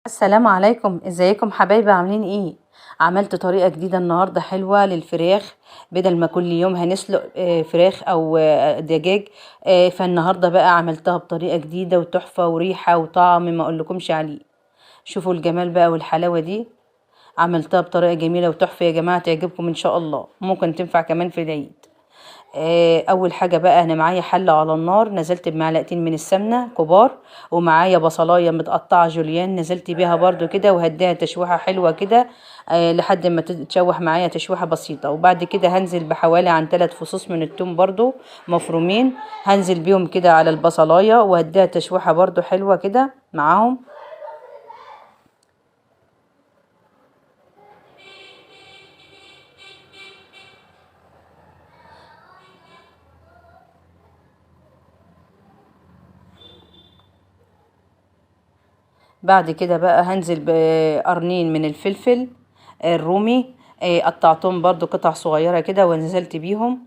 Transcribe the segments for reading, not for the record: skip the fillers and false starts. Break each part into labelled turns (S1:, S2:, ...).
S1: السلام عليكم، ازيكم حبايبي؟ عاملين ايه؟ عملت طريقة جديدة النهاردة حلوة للفراخ. بدل ما كل يوم هنسلق فراخ او دجاج. فالنهاردة بقى عملتها بطريقة جديدة وتحفة وريحة وطعم ما اقولكمش عليه. شوفوا الجمال بقى والحلاوة دي. عملتها بطريقة جميلة وتحفة يا جماعة، تعجبكم ان شاء الله، ممكن تنفع كمان في العيد. اول حاجه بقى انا معايا حله على النار، نزلت بمعلقتين من السمنه كبار، ومعايا بصلايه متقطعه جوليان نزلت بيها برضو كده وهديها تشويحه حلوه كده. لحد ما تتشوح معايا تشويحه بسيطه، وبعد كده هنزل بحوالي عن 3 فصوص من الثوم برضو مفرومين، هنزل بيهم كده على البصلايه وهديها تشويحه برضو حلوه كده معاهم. بعد كده بقى هنزل بقرنين من الفلفل الرومي، قطعتهم برضو قطع صغيرة كده ونزلت بيهم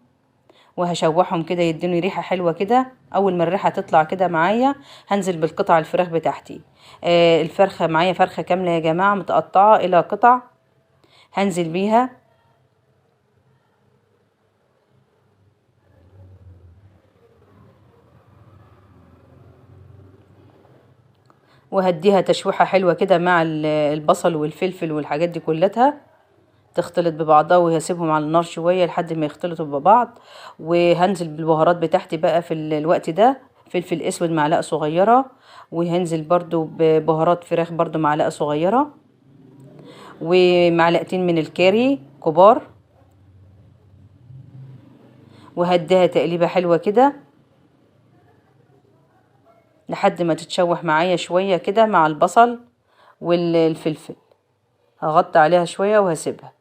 S1: وهشوحهم كده يدوني ريحة حلوة كده. اول ما الريحة تطلع كده معايا هنزل بالقطع الفراخ بتاعتي. الفرخة معايا فرخة كاملة يا جماعة متقطعة الى قطع، هنزل بيها. وهديها تشويحة حلوة كده مع البصل والفلفل والحاجات دي كلها تختلط ببعضها، وهسيبهم على النار شوية لحد ما يختلطوا ببعض. وهنزل بالبهارات بتاعتي بقى في الوقت ده، فلفل اسود معلقة صغيرة، وهنزل برضو ببهارات فراخ برضو معلقة صغيرة، ومعلقتين من الكاري كبار، وهديها تقليبة حلوة كده لحد ما تتشوح معايا شوية كده مع البصل والفلفل. هغطي عليها شوية وهسيبها.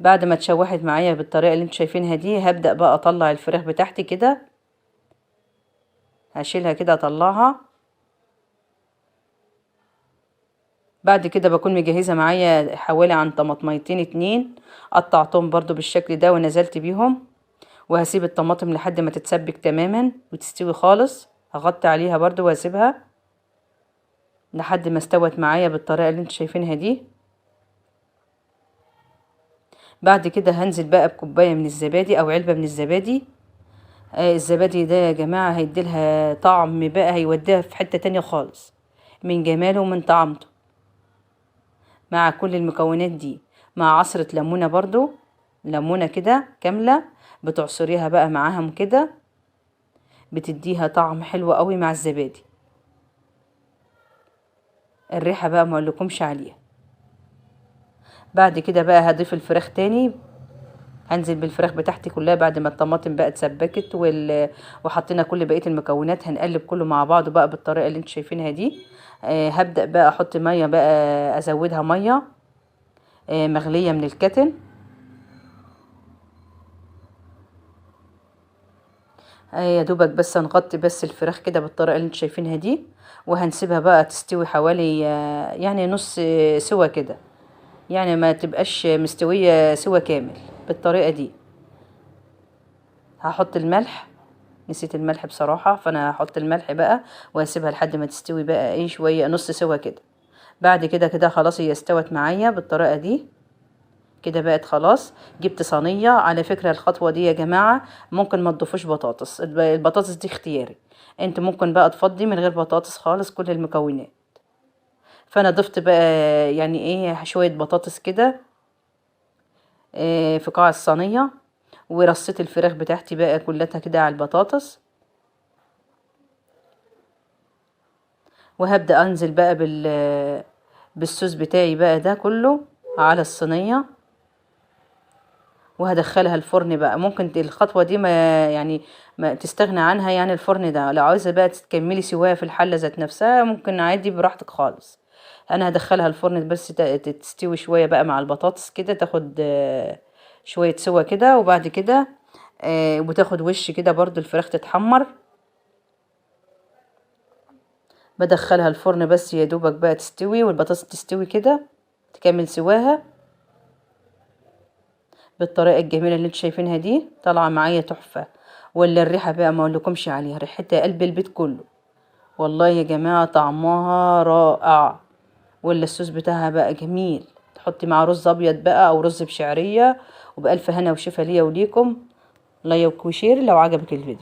S1: بعد ما اتشوحت معايا بالطريقة اللي انتوا شايفينها دي هبدأ بقى اطلع الفراخ بتاعتي كده، هشيلها كده اطلعها. بعد كده بكون مجهزة معايا حوالي عن طماطميتين اتنين، قطعتهم برضو بالشكل ده ونزلت بيهم، وهسيب الطماطم لحد ما تتسبك تماما وتستوي خالص. هغطي عليها برضو واسيبها لحد ما استوت معايا بالطريقة اللي انتوا شايفينها دي. بعد كده هنزل بقى بكوباية من الزبادي او علبة من الزبادي. الزبادي ده يا جماعة هيديلها طعم بقى، هيوديها في حتة تانية خالص من جماله ومن طعمته. مع كل المكونات دي مع عصرة ليمونة برضو، ليمونة كده كاملة بتعصريها بقى معاهم كده، بتديها طعم حلو قوي مع الزبادي. الريحة بقى ما اقولكمش عليها. بعد كده بقى هضيف الفراخ تاني، هنزل بالفراخ بتاعتي كلها بعد ما الطماطم بقى اتسبكت وحطينا كل بقية المكونات. هنقلب كله مع بعض بقى بالطريقة اللي انتوا شايفينها دي. هبدأ بقى احط مية بقى، ازودها مية مغلية من الكتل. يا دوبك بس نغطي بس الفراخ كده بالطريقة اللي انتوا شايفينها دي، وهنسيبها بقى تستوي حوالي يعني نص سوا كده، يعني ما تبقاش مستوية سوا كامل بالطريقة دي. هحط الملح، نسيت الملح بصراحة، فانا هحط الملح بقى وهسيبها لحد ما تستوي بقى ايه شوية نص سوا كده. بعد كده كده خلاص هي استوت معايا بالطريقة دي كده، بقت خلاص. جبت صينية. على فكرة الخطوة دي يا جماعة ممكن ما تضيفوش بطاطس، البطاطس دي اختياري، انت ممكن بقى تفضي من غير بطاطس خالص كل المكونات. فانا ضفت بقى يعني ايه شوية بطاطس كده في قاع الصينية، ورصيت الفراخ بتاعتي بقى كلها كده على البطاطس. وهبدأ انزل بقى بالصوص بتاعي بقى ده كله على الصينية، وهدخلها الفرن بقى. ممكن الخطوة دي ما يعني ما تستغنى عنها، يعني الفرن ده لو عاوزة بقى تكملي سواها في الحلة ذات نفسها ممكن عادي براحتك خالص. انا هدخلها الفرن بس تستوي شوية بقى مع البطاطس كده، تاخد شوية سوا كده، وبعد كده وتاخد وش كده برضو الفراخ تتحمر. بدخلها الفرن بس يا دوبك بقى تستوي والبطاطس تستوي كده تكمل سواها بالطريقة الجميلة اللي انتوا شايفينها دي. طالعة معايا تحفة، ولا الريحة بقى ما اقولكمش عليها، ريحتها قلب البيت كله. والله يا جماعة طعمها رائع. ولا الصوص بتاعها بقى جميل. تحطي معاه رز ابيض بقى او رز بشعريه، وبألف هنا وشفا ليا وليكم. لايك وشير لو عجبك الفيديو.